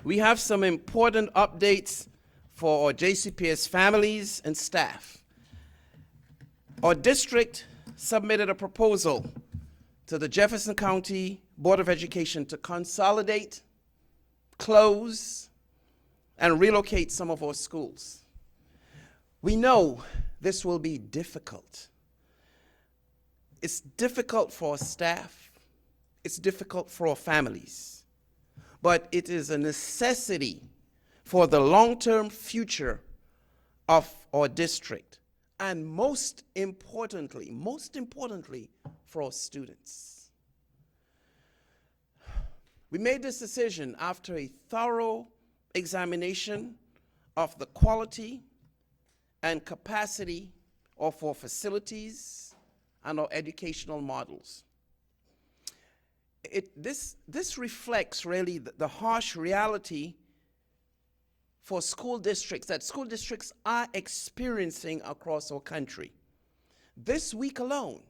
we have some important updates for our JCPS families and staff. Our district submitted a proposal to the Jefferson County Board of Education to consolidate, close, and relocate some of our schools. We know this will be difficult. It's difficult for our staff. It's difficult for our families. But it is a necessity for the long-term future of our district. And most importantly, for our students. We made this decision after a thorough examination of the quality and capacity of our facilities and our educational models. This reflects really the harsh reality for school districts that school districts are experiencing across our country. This week alone,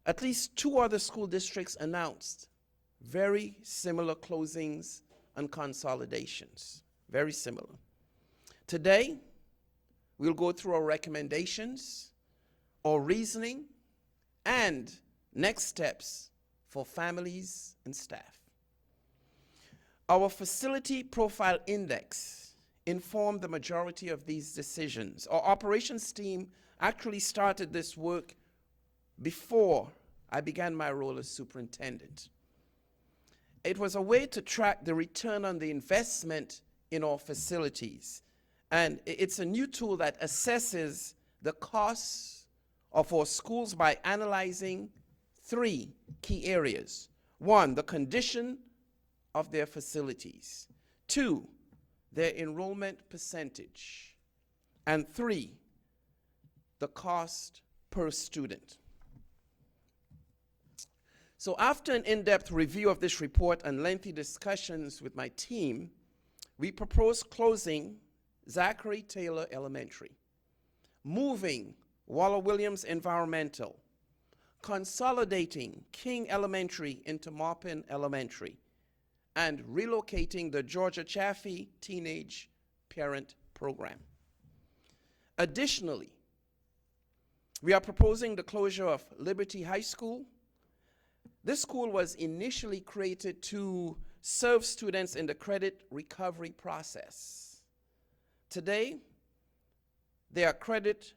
at least 2 other school districts announced very similar closings and consolidations, very similar. Today, we'll go through our recommendations, our reasoning, and next steps for families and staff. Our facility profile index informed the majority of these decisions. Our operations team actually started this work before I began my role as superintendent. It was a way to track the return on the investment in our facilities. And it's a new tool that assesses the costs of our schools by analyzing 3 key areas. 1, the condition of their facilities. 2, their enrollment percentage. And 3, the cost per student. So after an in-depth review of this report and lengthy discussions with my team, we proposed closing Zachary Taylor Elementary, moving Waller Williams Environmental, consolidating King Elementary into Maupin Elementary, and relocating the Georgia Chaffee Teenage Parent Program. Additionally, we are proposing the closure of Liberty High School. This school was initially created to serve students in the credit recovery process. Today, there are credit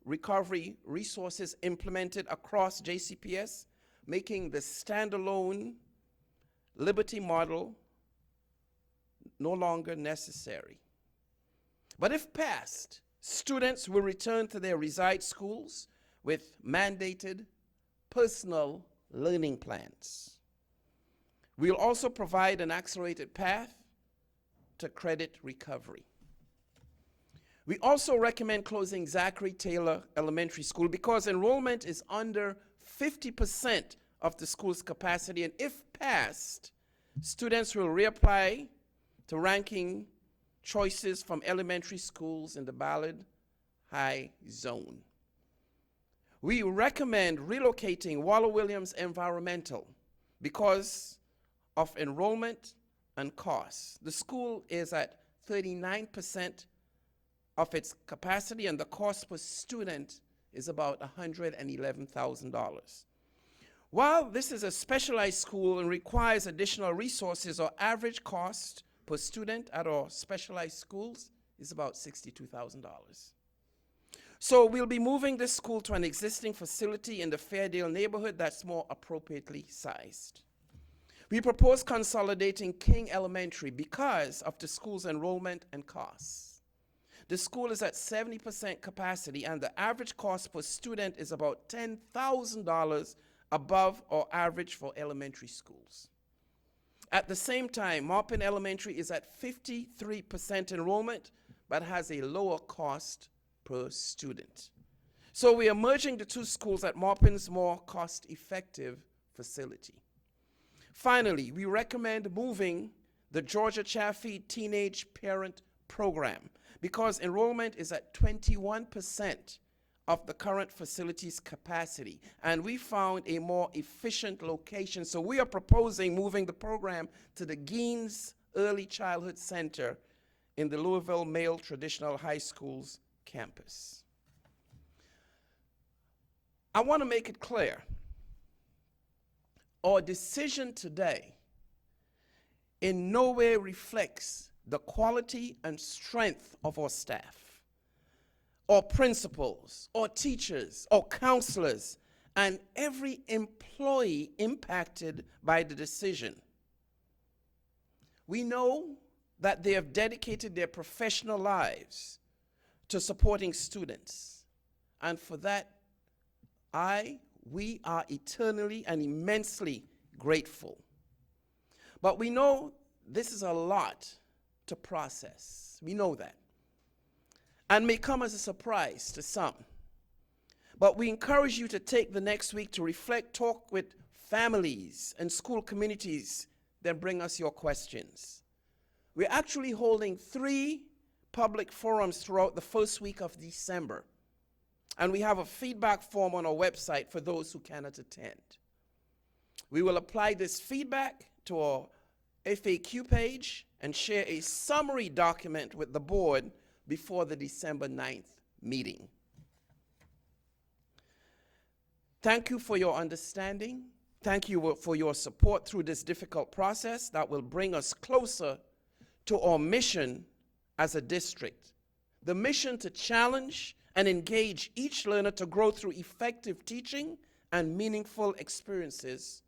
recovery resources implemented across JCPS, making the standalone Liberty model no longer necessary. But if passed, students will return to their reside schools with mandated personal learning plans. We'll also provide an accelerated path to credit recovery. We also recommend closing Zachary Taylor Elementary School because enrollment is under 50% of the school's capacity, and if passed, students will reapply to ranking choices from elementary schools in the Ballard High Zone. We recommend relocating Waller Williams Environmental because of enrollment and costs. The school is at 39% of its capacity, and the cost per student is about $111,000. While this is a specialized school and requires additional resources, our average cost per student at our specialized schools is about $62,000. So we'll be moving this school to an existing facility in the Fairdale neighborhood that's more appropriately sized. We propose consolidating King Elementary because of the school's enrollment and costs. The school is at 70% capacity, and the average cost per student is about $10,000 above our average for elementary schools. At the same time, Maupin Elementary is at 53% enrollment, but has a lower cost per student. So we are merging the 2 schools at Maupin's more cost-effective facility. Finally, we recommend moving the Georgia Chaffee Teenage Parent Program because enrollment is at 21% of the current facility's capacity, and we found a more efficient location. So we are proposing moving the program to the Gaines Early Childhood Center in the Louisville Male Traditional High School's campus. I want to make it clear, our decision today in no way reflects the quality and strength of our staff, or principals, or teachers, or counselors, and every employee impacted by the decision. We know that they have dedicated their professional lives to supporting students, and for that, we are eternally and immensely grateful. But we know this is a lot to process. We know that. And may come as a surprise to some. But we encourage you to take the next week to reflect, talk with families and school communities, then bring us your questions. We're actually holding 3 public forums throughout the first week of December. And we have a feedback form on our website for those who cannot attend. We will apply this feedback to our FAQ page and share a summary document with the board before the December 9th meeting. Thank you for your understanding. Thank you for your support through this difficult process that will bring us closer to our mission as a district. The mission to challenge and engage each learner to grow through effective teaching and meaningful experiences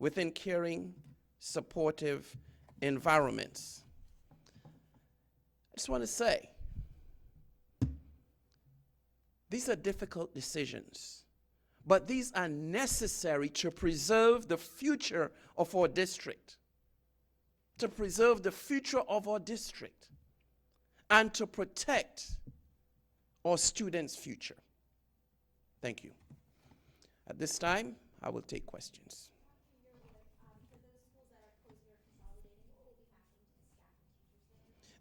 within caring, supportive environments. I just want to say, these are difficult decisions, but these are necessary to preserve the future of our district, to preserve the future of our district, and to protect our students' future. Thank you. At this time, I will take questions.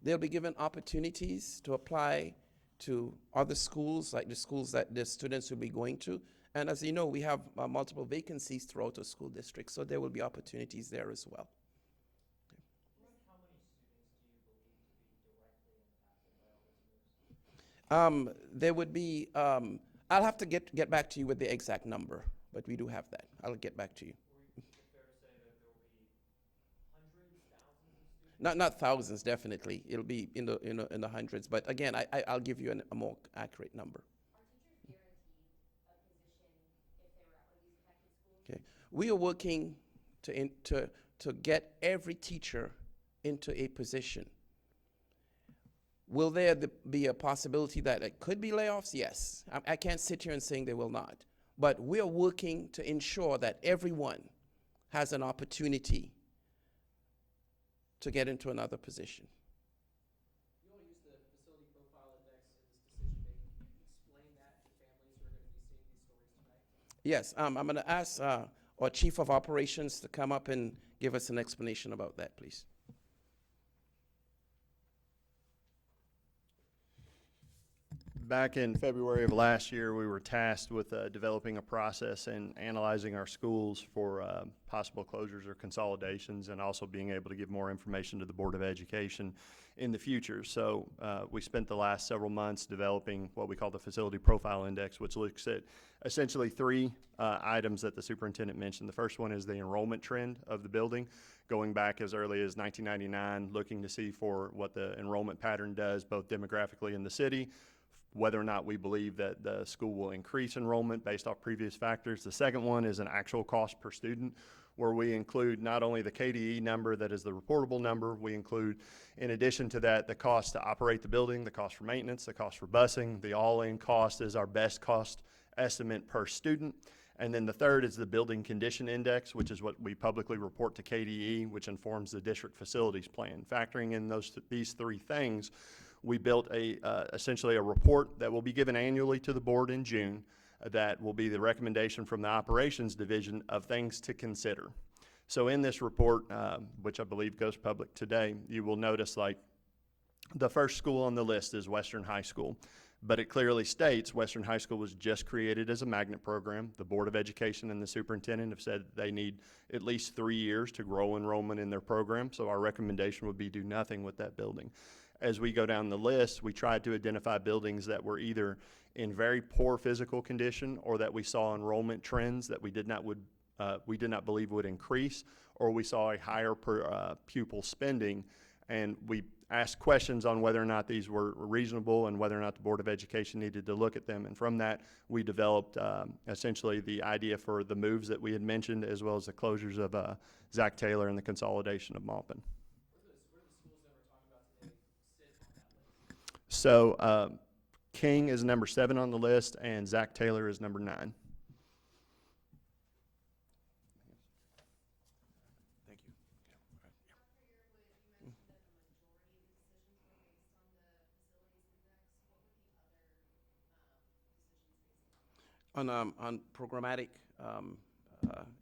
They'll be given opportunities to apply to other schools, like the schools that the students will be going to. And as you know, we have multiple vacancies throughout the school district, so there will be opportunities there as well. How many students do you believe to be directly impacted by all this news? There would be, I'll have to get back to you with the exact number, but we do have that. I'll get back to you. Is it fair to say that there will be hundreds, thousands of students? Not thousands, definitely. It'll be in the hundreds, but again, I'll give you a more accurate number. Are teachers guaranteed a position if they were at one of these affected schools? Okay, we are working to get every teacher into a position. Will there be a possibility that it could be layoffs? Yes. I can't sit here and say they will not. But we are working to ensure that everyone has an opportunity to get into another position. You all use the facility profile index in this decision making. Can you explain that to families who are going to be seeing these stories tonight? Yes, I'm going to ask our Chief of Operations to come up and give us an explanation about that, please. Back in February of last year, we were tasked with developing a process and analyzing our schools for possible closures or consolidations, and also being able to give more information to the Board of Education in the future. So we spent the last several months developing what we call the Facility Profile Index, which looks at essentially 3 items that the superintendent mentioned. The first one is the enrollment trend of the building, going back as early as 1999, looking to see for what the enrollment pattern does, both demographically in the city, whether or not we believe that the school will increase enrollment based off previous factors. The second one is an actual cost per student, where we include not only the KDE number that is the reportable number, we include, in addition to that, the cost to operate the building, the cost for maintenance, the cost for busing. The all-in cost is our best cost estimate per student. And then the third is the building condition index, which is what we publicly report to KDE, which informs the district facilities plan. Factoring in these 3 things, we built essentially a report that will be given annually to the board in June that will be the recommendation from the operations division of things to consider. So in this report, which I believe goes public today, you will notice like the first school on the list is Western High School. But it clearly states Western High School was just created as a magnet program. The Board of Education and the superintendent have said they need at least 3 years to grow enrollment in their program, so our recommendation would be do nothing with that building. As we go down the list, we tried to identify buildings that were either in very poor physical condition or that we saw enrollment trends that we did not believe would increase, or we saw a higher per pupil spending, and we asked questions on whether or not these were reasonable and whether or not the Board of Education needed to look at them. And from that, we developed essentially the idea for the moves that we had mentioned, as well as the closures of Zach Taylor and the consolidation of Maupin. Where do the schools that we're talking about today sit on that list? So King is number 7 on the list, and Zach Taylor is number 9. Thank you. On programmatic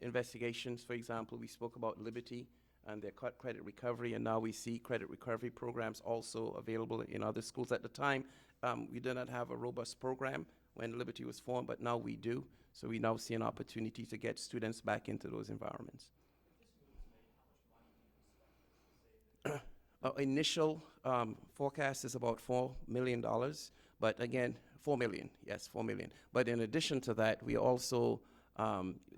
investigations, for example, we spoke about Liberty and their credit recovery, and now we see credit recovery programs also available in other schools. At the time, we did not have a robust program when Liberty was formed, but now we do. So we now see an opportunity to get students back into those environments. Our initial forecast is about $4 million, but again, 4 million, yes, 4 million. But in addition to that, we are also,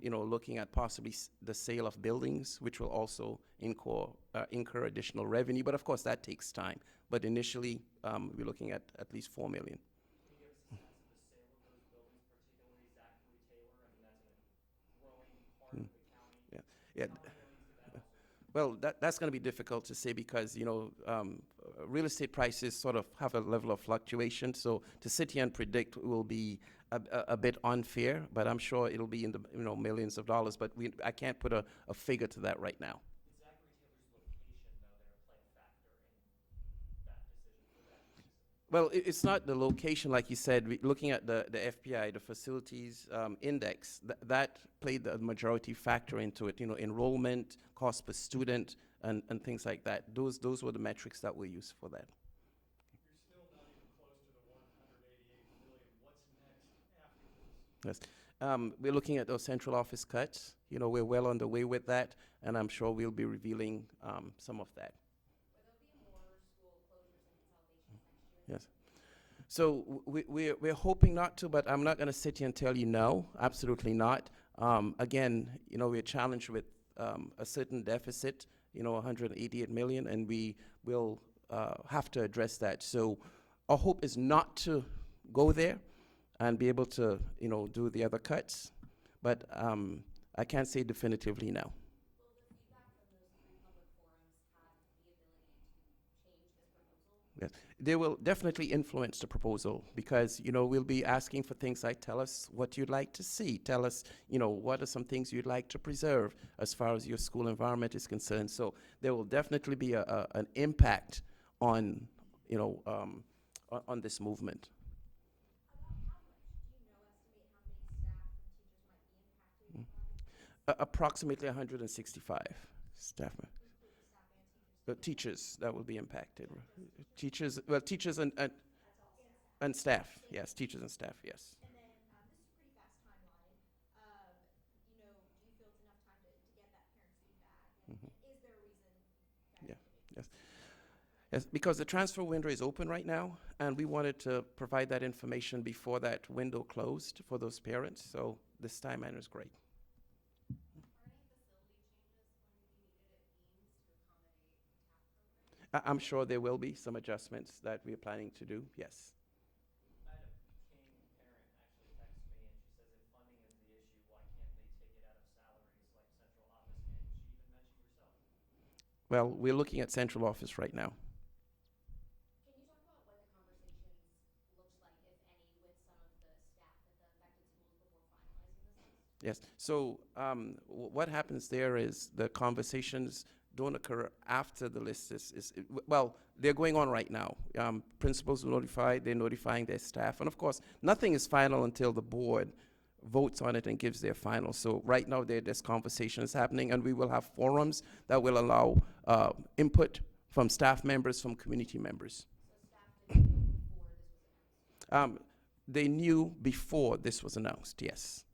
looking at possibly the sale of buildings, which will also incur additional revenue. But of course, that takes time. But initially, we're looking at least 4 million. Can you give us a sense of the sale of those buildings, particularly Zachary Taylor? I mean, that's a growing part of the county. Yeah. How many millions could that also? Well, that's going to be difficult to say because, real estate prices sort of have a level of fluctuation. So to sit here and predict will be a bit unfair, but I'm sure it'll be in the millions of dollars. But I can't put a figure to that right now. Is Zachary Taylor's location, though, there play a factor in that decision for that specific? Well, it's not the location, like you said. Looking at the FPI, the facilities index, that played the majority factor into it. Enrollment, cost per student, and things like that. Those were the metrics that were used for that. You're still not even close to the 188 million. What's next after this? Yes. We're looking at those central office cuts. We're well on the way with that, and I'm sure we'll be revealing some of that. Will there be more school closures and consolidations next year? Yes. So we're hoping not to, but I'm not going to sit here and tell you no. Absolutely not. Again, we're challenged with a certain deficit, 188 million, and we will have to address that. So our hope is not to go there and be able to, do the other cuts, but I can't say definitively now. Will the feedback from those 3 public forums have the ability to change this proposal? Yes. They will definitely influence the proposal because, we'll be asking for things like tell us what you'd like to see. Tell us, what are some things you'd like to preserve as far as your school environment is concerned. So there will definitely be an impact on, on this movement. About how much, do you know estimate how many staff and teachers might be impacted by? Approximately 165 staff members. Include the staff and teachers? The teachers that will be impacted. Teachers and That's all staff. staff. Yes, teachers and staff. Yes. And then, this is a pretty fast timeline. Do you feel it's enough time to get that parent feedback? And is there a reason that Yeah. it could be? Yes. Yes, because the transfer window is open right now, and we wanted to provide that information before that window closed for those parents. So this timeline is great. Are any facility changes going to be needed at Eames to accommodate TAP programs? I'm sure there will be some adjustments that we're planning to do. Yes. I had a King parent actually text me, and she says if funding is the issue, why can't they take it out of salaries like central office? And she even mentioned yourself. Well, we're looking at central office right now. Can you talk about what the conversations looks like, if any, with some of the staff at the affected schools before finalizing this list? Yes. So what happens there is the conversations don't occur after the list well, they're going on right now. Principals are notified, they're notifying their staff. And of course, nothing is final until the board votes on it and gives their final. So right now there's conversations happening, and we will have forums that will allow input from staff members, from community members. So staff didn't know before this was They knew before this was announced, yes.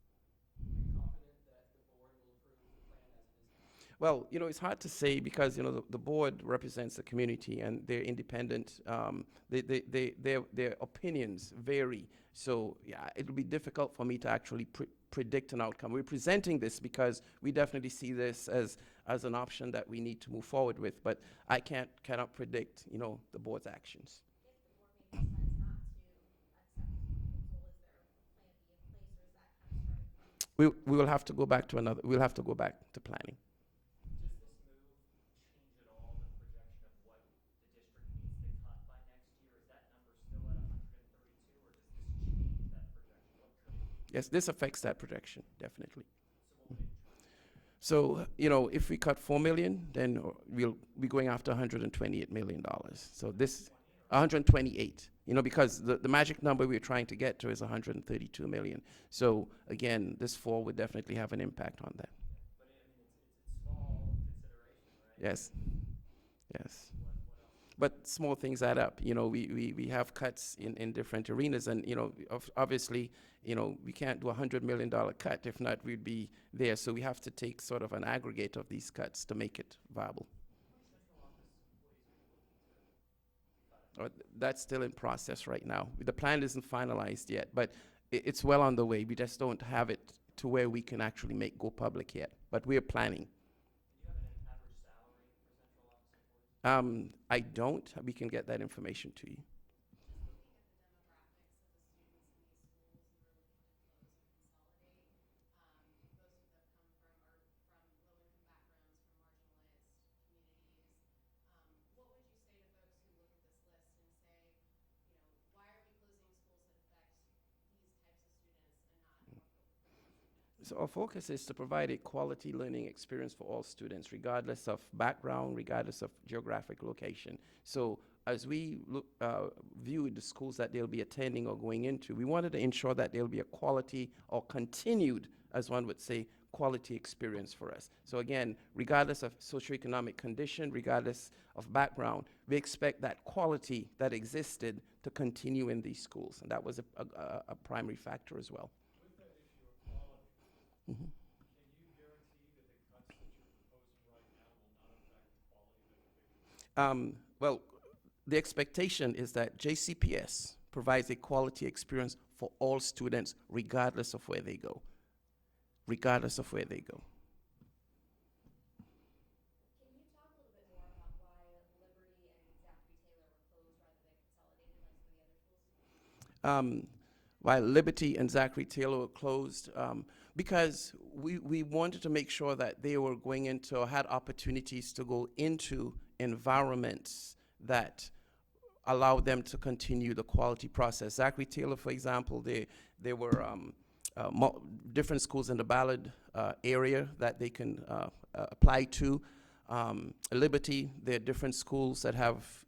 Are you confident that the board will approve the plan as it is now? Well, it's hard to say because, the board represents the community and they're independent. Their opinions vary. So, yeah, it'll be difficult for me to actually predict an outcome. We're presenting this because we definitely see this as an option that we need to move forward with, but I cannot predict, the board's actions. If the board maybe decides not to accept this proposal, is there a plan B in place, or is that kind of starting from? We will have to go back to we'll have to go back to planning. Does this move change at all the projection of what the district needs to cut by next year? Is that number still at 132, or does this change that projection? What could it be? Yes, this affects that projection, definitely. So what would it turn to? So, if we cut 4 million, then we'll be going after $128 million. So this, 128, because the magic number we're trying to get to is 132 million. So again, this 4 would definitely have an impact on that. But it's small consideration, right? Yes, yes. What else? But small things add up. We have cuts in different arenas, and obviously, we can't do $100 million cut. If not, we'd be there. So we have to take sort of an aggregate of these cuts to make it viable. Central office employees are you looking to cut? That's still in process right now. The plan isn't finalized yet, but it's well on the way. We just don't have it to where we can actually go public yet. But we're planning. Do you have an average salary for central office employees? I don't. We can get that information to you. Just looking at the demographics of the students in these schools you were looking to close or consolidate, most of them come from low-income backgrounds, from marginalized communities. What would you say to folks who look at this list and say, why are we closing schools that affect these types of students and not more privileged students? So our focus is to provide a quality learning experience for all students, regardless of background, regardless of geographic location. So as we view the schools that they'll be attending or going into, we wanted to ensure that there'll be a quality or continued, as one would say, quality experience for us. So again, regardless of socioeconomic condition, regardless of background, we expect that quality that existed to continue in these schools. And that was a primary factor as well. With that issue of quality, Mhm. can you guarantee that the cuts that you're proposing right now will not affect the quality of education? Well, the expectation is that JCPS provides a quality experience for all students, regardless of where they go. Regardless of where they go. Can you talk a little bit more about why Liberty and Zachary Taylor were closed rather than consolidated like some of the other schools? While Liberty and Zachary Taylor were closed, because we wanted to make sure that they were going into or had opportunities to go into environments that allowed them to continue the quality process. Zachary Taylor, for example, there were different schools in the Ballard area that they can apply to. Liberty, there are different schools that have,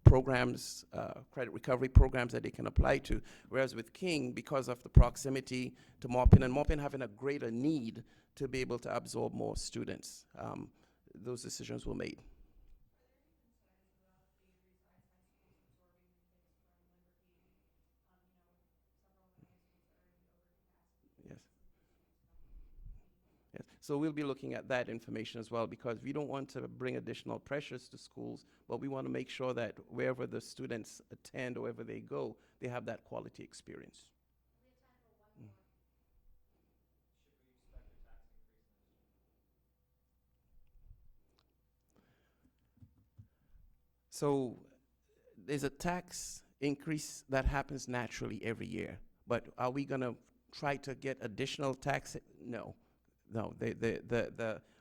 programs, credit recovery programs that they can apply to. Whereas with King, because of the proximity to Maupin, and Maupin having a greater need to be able to absorb more students, those decisions were made. Yes. Yes. So we'll be looking at that information as well, because we don't want to bring additional pressures to schools, but we want to make sure that wherever the students attend or wherever they go, they have that quality experience. We have time for one more. Should we expect a tax increase next year? So there's a tax increase that happens naturally every year, but are we going to try to get additional tax? No. No,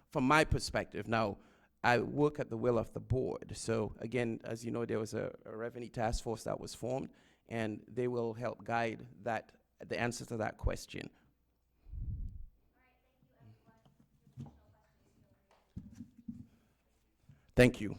from my perspective, now, I work at the will of the board. So again, as you know, there was a revenue task force that was formed, and they will help guide the answer to that question. All right, thank you, everyone. If you have additional questions, feel free to. Thank you.